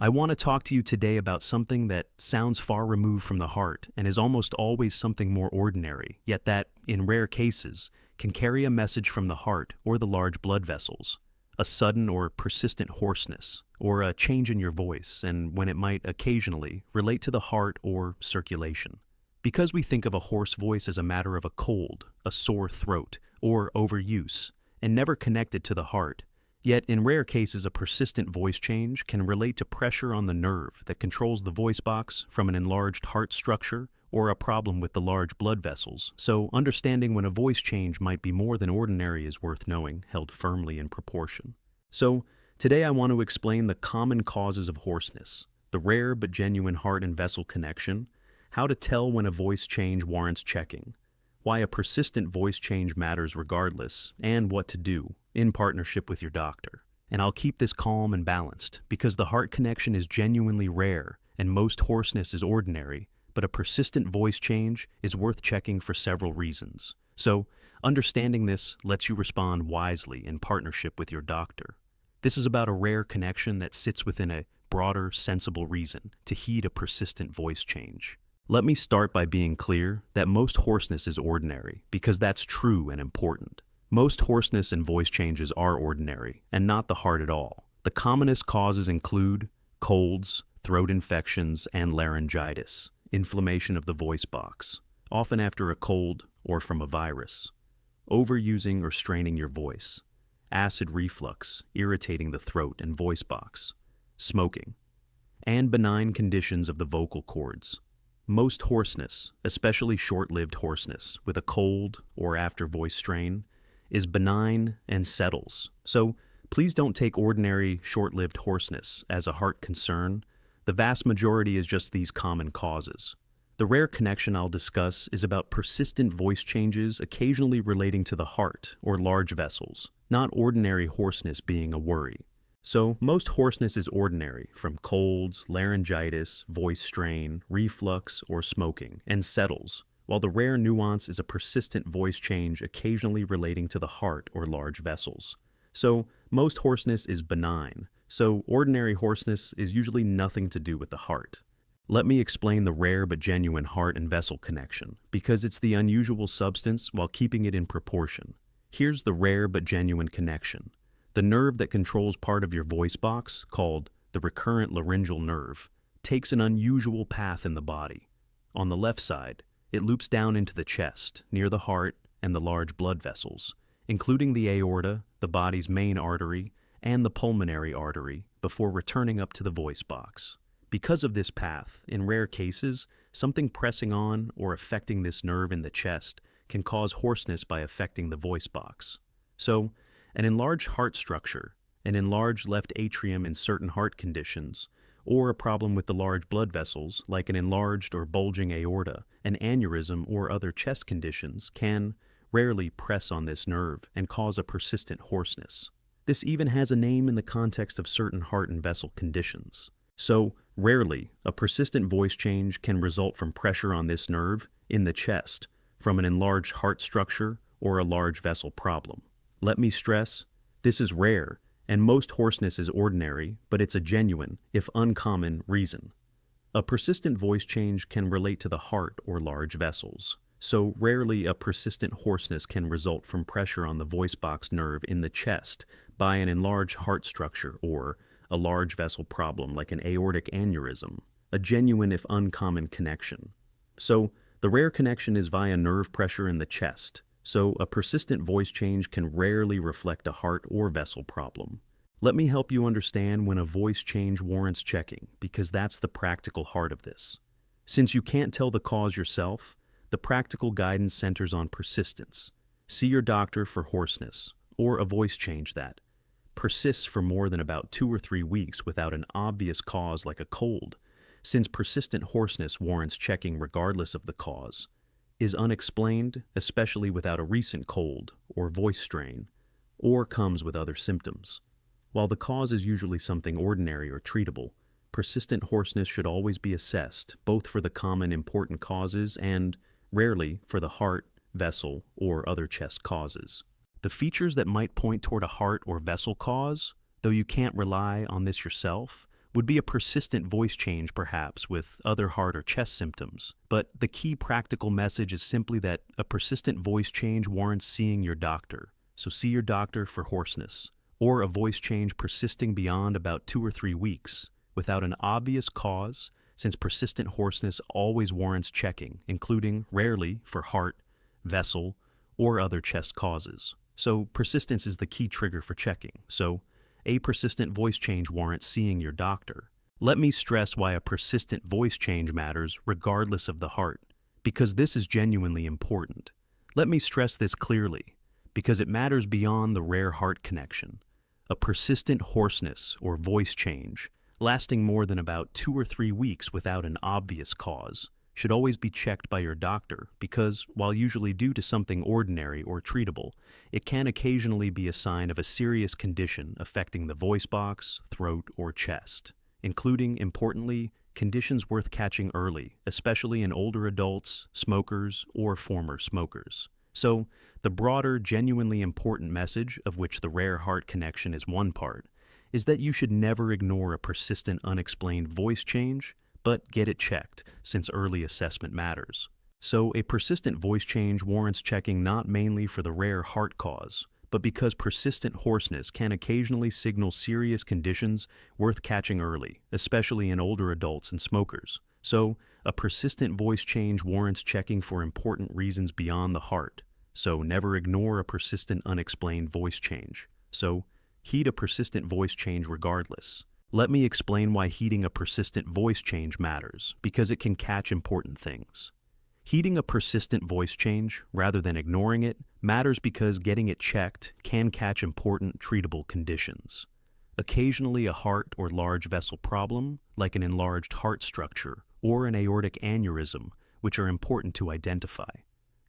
I want to talk to you today about something that sounds far removed from the heart and is almost always something more ordinary, yet that, in rare cases, can carry a message from the heart or the large blood vessels. A sudden or persistent hoarseness, or a change in your voice, and when it might occasionally relate to the heart or circulation. Because we think of a hoarse voice as a matter of a cold, a sore throat, or overuse, and never connected to the heart, yet in rare cases a persistent voice change can relate to pressure on the nerve that controls the voice box from an enlarged heart structure or a problem with the large blood vessels. So understanding when a voice change might be more than ordinary is worth knowing, held firmly in proportion. So today I want to explain the common causes of hoarseness, the rare but genuine heart and vessel connection, how to tell when a voice change warrants checking, why a persistent voice change matters regardless, and what to do, in partnership with your doctor. And I'll keep this calm and balanced, because the heart connection is genuinely rare, and most hoarseness is ordinary, but a persistent voice change is worth checking for several reasons. So, understanding this lets you respond wisely in partnership with your doctor. This is about a rare connection that sits within a broader, sensible reason to heed a persistent voice change. Let me start by being clear that most hoarseness is ordinary, because that's true and important. Most hoarseness and voice changes are ordinary, and not the heart at all. The commonest causes include colds, throat infections, and laryngitis, inflammation of the voice box, often after a cold or from a virus, overusing or straining your voice, acid reflux, irritating the throat and voice box, smoking, and benign conditions of the vocal cords. Most hoarseness, especially short-lived hoarseness with a cold or after voice strain, is benign and settles. So please don't take ordinary short-lived hoarseness as a heart concern. The vast majority is just these common causes. The rare connection I'll discuss is about persistent voice changes occasionally relating to the heart or large vessels, not ordinary hoarseness being a worry. So, most hoarseness is ordinary, from colds, laryngitis, voice strain, reflux, or smoking, and settles, while the rare nuance is a persistent voice change occasionally relating to the heart or large vessels. So, most hoarseness is benign, so ordinary hoarseness is usually nothing to do with the heart. Let me explain the rare but genuine heart and vessel connection, because it's the unusual substance while keeping it in proportion. Here's the rare but genuine connection. The nerve that controls part of your voice box, called the recurrent laryngeal nerve, takes an unusual path in the body. On the left side, it loops down into the chest, near the heart and the large blood vessels, including the aorta, the body's main artery, and the pulmonary artery, before returning up to the voice box. Because of this path, in rare cases, something pressing on or affecting this nerve in the chest can cause hoarseness by affecting the voice box. So, an enlarged heart structure, an enlarged left atrium in certain heart conditions, or a problem with the large blood vessels like an enlarged or bulging aorta, an aneurysm, or other chest conditions can rarely press on this nerve and cause a persistent hoarseness. This even has a name in the context of certain heart and vessel conditions. So, rarely, a persistent voice change can result from pressure on this nerve in the chest from an enlarged heart structure or a large vessel problem. Let me stress, this is rare, and most hoarseness is ordinary, but it's a genuine, if uncommon, reason. A persistent voice change can relate to the heart or large vessels, so rarely a persistent hoarseness can result from pressure on the voice box nerve in the chest by an enlarged heart structure or a large vessel problem like an aortic aneurysm, a genuine if uncommon connection. So, the rare connection is via nerve pressure in the chest. So, a persistent voice change can rarely reflect a heart or vessel problem. Let me help you understand when a voice change warrants checking, because that's the practical heart of this. Since you can't tell the cause yourself, the practical guidance centers on persistence. See your doctor for hoarseness, or a voice change that persists for more than about 2 or 3 weeks without an obvious cause like a cold, since persistent hoarseness warrants checking regardless of the cause, is unexplained, especially without a recent cold or voice strain, or comes with other symptoms. While the cause is usually something ordinary or treatable, persistent hoarseness should always be assessed, both for the common important causes and, rarely, for the heart, vessel, or other chest causes. The features that might point toward a heart or vessel cause, though you can't rely on this yourself, would be a persistent voice change, perhaps with other heart or chest symptoms. But the key practical message is simply that a persistent voice change warrants seeing your doctor. So see your doctor for hoarseness, or a voice change persisting beyond about 2 or 3 weeks without an obvious cause, since persistent hoarseness always warrants checking, including, rarely, for heart, vessel, or other chest causes. So persistence is the key trigger for checking. So a persistent voice change warrants seeing your doctor. Let me stress why a persistent voice change matters regardless of the heart, because this is genuinely important. Let me stress this clearly, because it matters beyond the rare heart connection. A persistent hoarseness or voice change, lasting more than about 2 or 3 weeks without an obvious cause, should always be checked by your doctor because, while usually due to something ordinary or treatable, it can occasionally be a sign of a serious condition affecting the voice box, throat, or chest, including, importantly, conditions worth catching early, especially in older adults, smokers, or former smokers. So, the broader, genuinely important message, of which the rare heart connection is one part, is that you should never ignore a persistent unexplained voice change, but get it checked, since early assessment matters. So a persistent voice change warrants checking not mainly for the rare heart cause, but because persistent hoarseness can occasionally signal serious conditions worth catching early, especially in older adults and smokers. So a persistent voice change warrants checking for important reasons beyond the heart. So never ignore a persistent unexplained voice change. So heed a persistent voice change regardless. Let me explain why heeding a persistent voice change matters, because it can catch important things. Heeding a persistent voice change, rather than ignoring it, matters because getting it checked can catch important treatable conditions. Occasionally a heart or large vessel problem, like an enlarged heart structure or an aortic aneurysm, which are important to identify.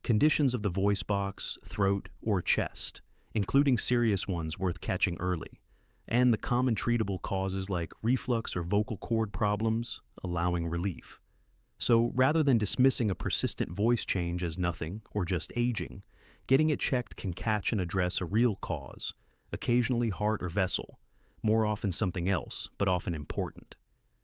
Conditions of the voice box, throat, or chest, including serious ones worth catching early, and the common treatable causes like reflux or vocal cord problems, allowing relief. So rather than dismissing a persistent voice change as nothing or just aging, getting it checked can catch and address a real cause, occasionally heart or vessel, more often something else, but often important.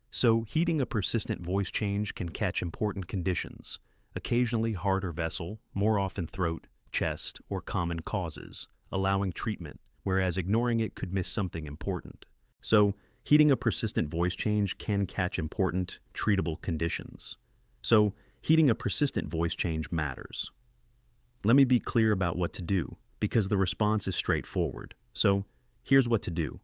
So heeding a persistent voice change can catch important conditions, occasionally heart or vessel, more often throat, chest, or common causes, allowing treatment, whereas ignoring it could miss something important. So, heeding a persistent voice change can catch important, treatable conditions. So, heeding a persistent voice change matters. Let me be clear about what to do, because the response is straightforward. So, here's what to do.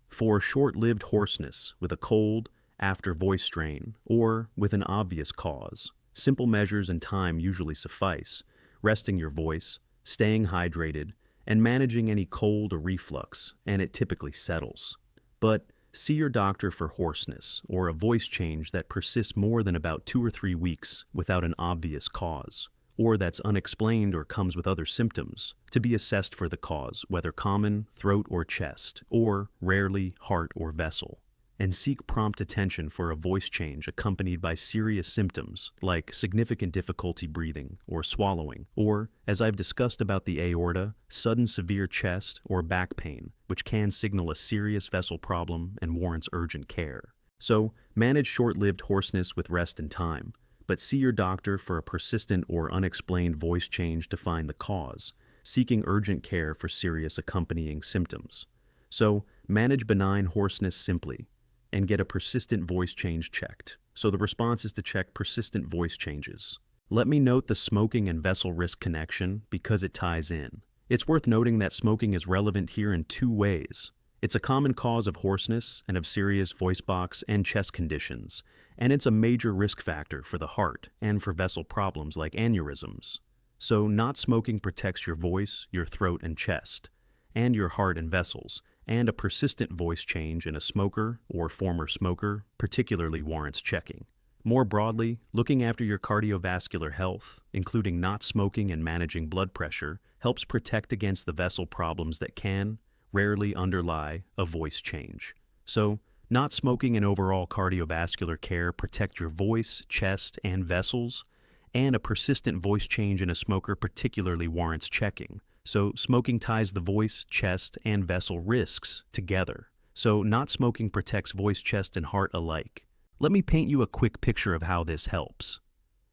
For short-lived hoarseness with a cold, after voice strain, or with an obvious cause, simple measures and time usually suffice: resting your voice, staying hydrated, and managing any cold or reflux, and it typically settles. But see your doctor for hoarseness or a voice change that persists more than about 2 or 3 weeks without an obvious cause, or that's unexplained or comes with other symptoms, to be assessed for the cause, whether common, throat or chest, or rarely heart or vessel. And seek prompt attention for a voice change accompanied by serious symptoms like significant difficulty breathing or swallowing, or, as I've discussed about the aorta, sudden severe chest or back pain, which can signal a serious vessel problem and warrants urgent care. So, manage short-lived hoarseness with rest and time, but see your doctor for a persistent or unexplained voice change to find the cause, seeking urgent care for serious accompanying symptoms. So, manage benign hoarseness simply, and get a persistent voice change checked. So the response is to check persistent voice changes. Let me note the smoking and vessel risk connection because it ties in. It's worth noting that smoking is relevant here in 2 ways. It's a common cause of hoarseness and of serious voice box and chest conditions, and it's a major risk factor for the heart and for vessel problems like aneurysms. So not smoking protects your voice, your throat and chest, and your heart and vessels, and a persistent voice change in a smoker or former smoker particularly warrants checking. More broadly, looking after your cardiovascular health, including not smoking and managing blood pressure, helps protect against the vessel problems that can, rarely underlie, a voice change. So, not smoking and overall cardiovascular care protect your voice, chest, and vessels, and a persistent voice change in a smoker particularly warrants checking. So smoking ties the voice, chest, and vessel risks together. so not smoking protects voice, chest, and heart alike. Let me paint you a quick picture of how this helps.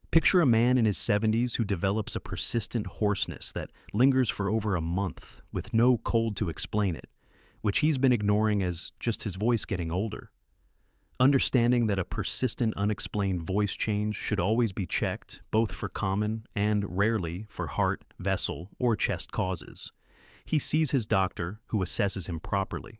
Picture a man in his 70s who develops a persistent hoarseness that lingers for over a month with no cold to explain it, which he's been ignoring as just his voice getting older. Understanding that a persistent unexplained voice change should always be checked, both for common and rarely for heart, vessel, or chest causes. He sees his doctor, who assesses him properly.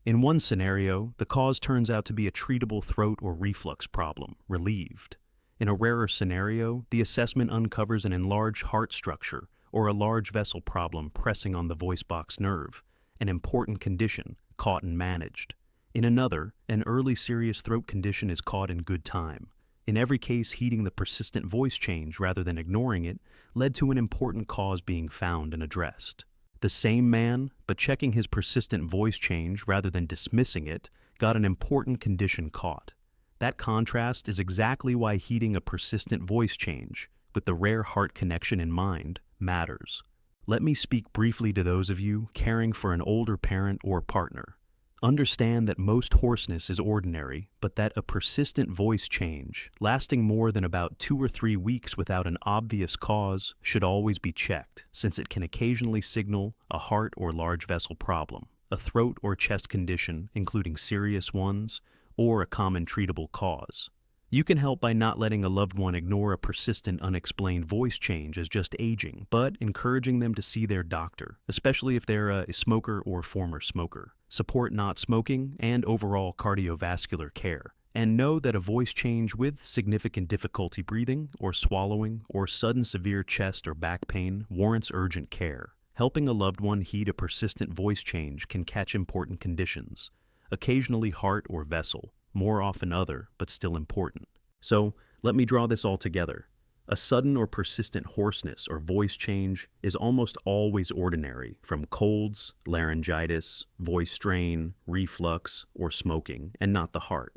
In one scenario, the cause turns out to be a treatable throat or reflux problem, relieved. In a rarer scenario, the assessment uncovers an enlarged heart structure or a large vessel problem pressing on the voice box nerve, an important condition caught and managed. In another, an early serious throat condition is caught in good time. In every case, heeding the persistent voice change rather than ignoring it led to an important cause being found and addressed. The same man, but checking his persistent voice change rather than dismissing it, got an important condition caught. That contrast is exactly why heeding a persistent voice change, with the rare heart connection in mind, matters. Let me speak briefly to those of you caring for an older parent or partner. Understand that most hoarseness is ordinary, but that a persistent voice change, lasting more than about 2 or 3 weeks without an obvious cause, should always be checked, since it can occasionally signal a heart or large vessel problem, a throat or chest condition, including serious ones, or a common treatable cause. You can help by not letting a loved one ignore a persistent unexplained voice change as just aging, but encouraging them to see their doctor, especially if they're a smoker or former smoker. Support not smoking and overall cardiovascular care. And know that a voice change with significant difficulty breathing or swallowing or sudden severe chest or back pain warrants urgent care. Helping a loved one heed a persistent voice change can catch important conditions, occasionally heart or vessel, more often other, but still important. So, let me draw this all together. A sudden or persistent hoarseness or voice change is almost always ordinary, from colds, laryngitis, voice strain, reflux, or smoking, and not the heart.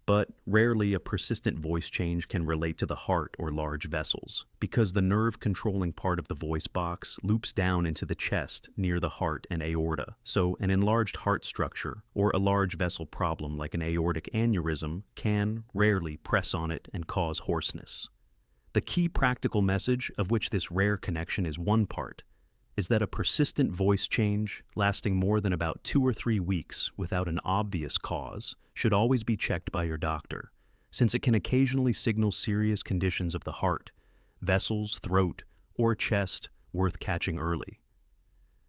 But rarely a persistent voice change can relate to the heart or large vessels, because the nerve controlling part of the voice box loops down into the chest near the heart and aorta, so an enlarged heart structure or a large vessel problem like an aortic aneurysm can rarely press on it and cause hoarseness. The key practical message, of which this rare connection is one part, is that a persistent voice change, lasting more than about 2 or 3 weeks without an obvious cause, should always be checked by your doctor, since it can occasionally signal serious conditions of the heart, vessels, throat, or chest worth catching early.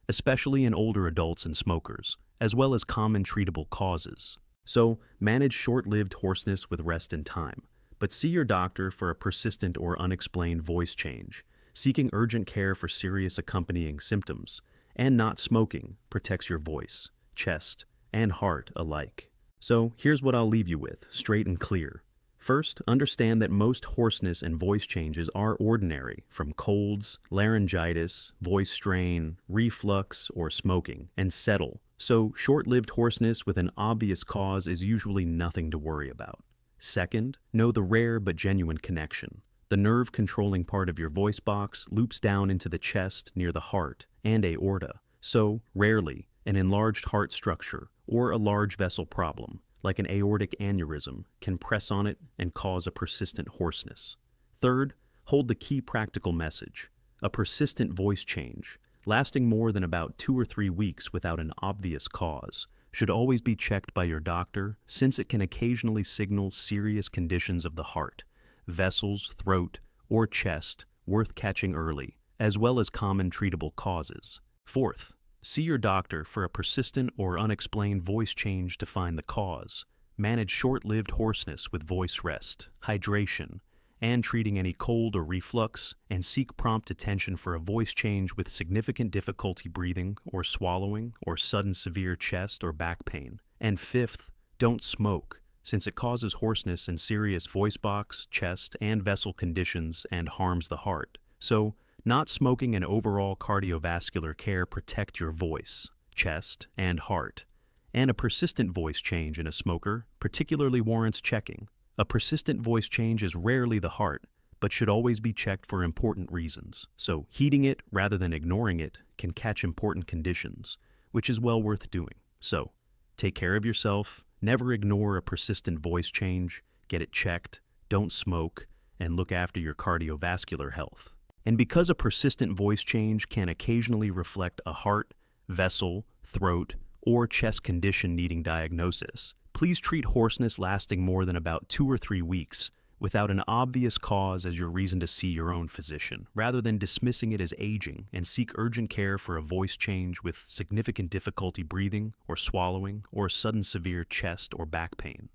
Especially in older adults and smokers, as well as common treatable causes. So, manage short-lived hoarseness with rest and time, but see your doctor for a persistent or unexplained voice change, seeking urgent care for serious accompanying symptoms, and not smoking protects your voice, chest, and heart alike. So here's what I'll leave you with, straight and clear. First, understand that most hoarseness and voice changes are ordinary, from colds, laryngitis, voice strain, reflux, or smoking, and settle. So short-lived hoarseness with an obvious cause is usually nothing to worry about. Second, know the rare but genuine connection. The nerve controlling part of your voice box loops down into the chest near the heart and aorta, so rarely an enlarged heart structure or a large vessel problem, like an aortic aneurysm, can press on it and cause a persistent hoarseness. Third, hold the key practical message. A persistent voice change, lasting more than about 2 or 3 weeks without an obvious cause, should always be checked by your doctor, since it can occasionally signal serious conditions of the heart, vessels, throat, or chest worth catching early, as well as common treatable causes. Fourth, see your doctor for a persistent or unexplained voice change to find the cause. Manage short-lived hoarseness with voice rest, hydration, and treating any cold or reflux, and seek prompt attention for a voice change with significant difficulty breathing or swallowing or sudden severe chest or back pain. And fifth, don't smoke, since it causes hoarseness and serious voice box, chest, and vessel conditions and harms the heart. So, not smoking and overall cardiovascular care protect your voice, chest, and heart. And a persistent voice change in a smoker particularly warrants checking. A persistent voice change is rarely the heart, but should always be checked for important reasons. So, heeding it rather than ignoring it can catch important conditions, which is well worth doing. So, Take care of yourself, never ignore a persistent voice change, get it checked, don't smoke, and look after your cardiovascular health. And because a persistent voice change can occasionally reflect a heart, vessel, throat, or chest condition needing diagnosis, please treat hoarseness lasting more than about 2 or 3 weeks without an obvious cause as your reason to see your own physician, rather than dismissing it as aging, and seek urgent care for a voice change with significant difficulty breathing or swallowing or sudden severe chest or back pain.